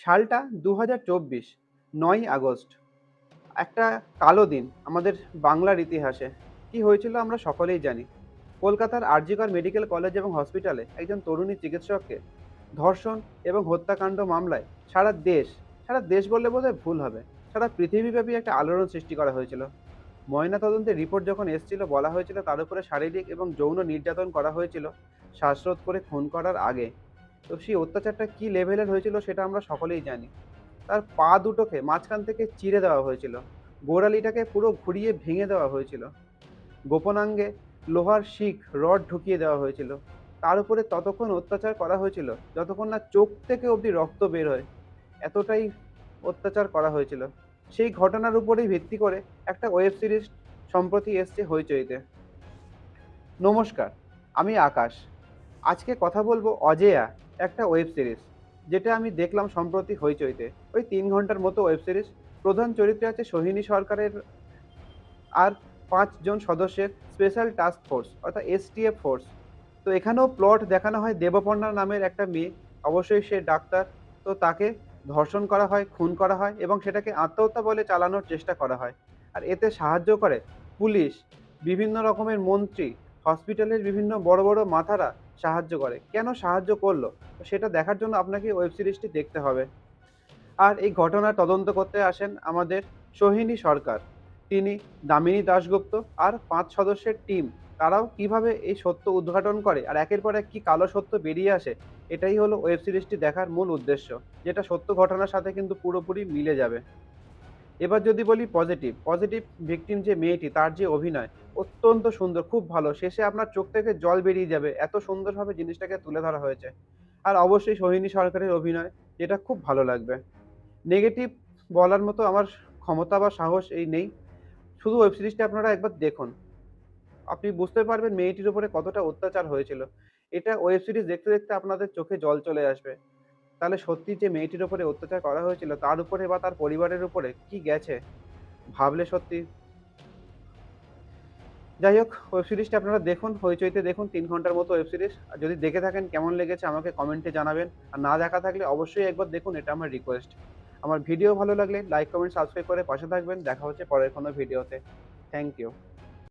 সালটা 2024, 9ই আগস্ট। একটা কালো দিন আমাদের বাংলার ইতিহাসে। কি হয়েছিল আমরা সকলেই জানি। কলকাতার আর.জি. কর মেডিকেল কলেজ এবং হসপিটালে একজন তরুণী চিকিৎসককে ধর্ষণ এবং হত্যাকাণ্ড মামলায় সারা দেশ বললে বোধহয় ভুল হবে, সারা পৃথিবীব্যাপী একটা আলোড়ন সৃষ্টি করা হয়েছিল। ময়নাতদন্তের রিপোর্ট যখন এসেছিল, বলা হয়েছিল তার উপরে শারীরিক এবং যৌন নির্যাতন করা হয়েছিল শ্বাসরোধ করে খুন করার আগে। তো সেই অত্যাচারটা কী লেভেলের হয়েছিল সেটা আমরা সকলেই জানি। তার পা দুটোকে মাঝখান থেকে চিরে দেওয়া হয়েছিল, গোড়ালিটাকে পুরো ঘুরিয়ে ভেঙে দেওয়া হয়েছিল, গোপনাঙ্গে লোহার শিক রড ঢুকিয়ে দেওয়া হয়েছিল। তার উপরে ততক্ষণ অত্যাচার করা হয়েছিল যতক্ষণ না চোখ থেকে অবধি রক্ত বের হয়, এতটাই অত্যাচার করা হয়েছিল। সেই ঘটনার উপরেই ভিত্তি করে একটা ওয়েব সিরিজ সম্প্রতি এসছে হইচইতে। নমস্কার, আমি আকাশ। আজকে কথা বলবো অজেয়া, একটা ওয়েব সিরিজ যেটা আমি দেখলাম সম্প্রতি হইচইতে। ওই 3 ঘন্টার মতো ওয়েব সিরিজ। প্রধান চরিত্রে আছে সোহিনী সরকারের আর 5 জন সদস্যের স্পেশাল টাস্ক ফোর্স অর্থাৎ এসটিএফ ফোর্স। তো এখানেও প্লট দেখানো হয় দেবপর্ণা নামের একটা মেয়ে, অবশ্যই সে ডাক্তার। তো তাকে ধর্ষণ করা হয়, খুন করা হয় এবং সেটাকে আত্মহত্যা বলে চালানোর চেষ্টা করা হয়। আর এতে সাহায্য করে পুলিশ, বিভিন্ন রকমের মন্ত্রী, হসপিটালের বিভিন্ন বড় বড় মাথারা সাহায্য করে। কেন সাহায্য করলো সেটা দেখার জন্য আপনাকে ওয়েব সিরিজটি দেখতে হবে। আর এই ঘটনার তদন্ত করতে আসেন আমাদের সোহিনী সরকার। তিনি, দামিনী দাশগুপ্ত আর 5 সদস্যের টিম, তারাও কিভাবে এই সত্য উদ্ঘাটন করে আর একের পর এক কি কালো সত্য বেরিয়ে আসে, এটাই হলো ওয়েব সিরিজটি দেখার মূল উদ্দেশ্য, যেটা সত্য ঘটনার সাথে কিন্তু পুরোপুরি মিলে যাবে। এবার যদি বলি পজিটিভ পজিটিভ ভিকটিম যে মেয়েটি, তার যে অভিনয় অত্যন্ত সুন্দর, খুব ভালো। শেষে আপনার চোখ থেকে জল বেরিয়ে যাবে, এত সুন্দরভাবে জিনিসটাকে তুলে ধরা হয়েছে। আর অবশ্যই সোহিনী সরকারের অভিনয়, যেটা খুব ভালো লাগবে। নেগেটিভ বলার মতো আমার ক্ষমতা বা সাহস এই নেই। শুধু ওয়েব সিরিজটা আপনারা একবার দেখুন, আপনি বুঝতে পারবেন মেয়েটির উপরে কতটা অত্যাচার হয়েছিল। এটা ওয়েব সিরিজ দেখতে দেখতে আপনাদের চোখে জল চলে আসবে। তাহলে সত্যি যে মেয়েটির উপরে অত্যাচার করা হয়েছিল তার উপরে বা তার পরিবারের উপরে কি গেছে, ভাবলে সত্যি। যাই হোক, ওয়েব সিরিজটা আপনারা দেখুন, হইচইতে দেখুন। 3 ঘন্টার মতো ওয়েব সিরিজ। আর যদি দেখে থাকেন কেমন লেগেছে আমাকে কমেন্টে জানাবেন। আর না দেখা থাকলে অবশ্যই একবার দেখুন, এটা আমার রিকোয়েস্ট। আমার ভিডিও ভালো লাগলে লাইক, কমেন্ট, সাবস্ক্রাইব করে পাশে থাকবেন। দেখা হচ্ছে পরের কোনো ভিডিওতে। Thank you.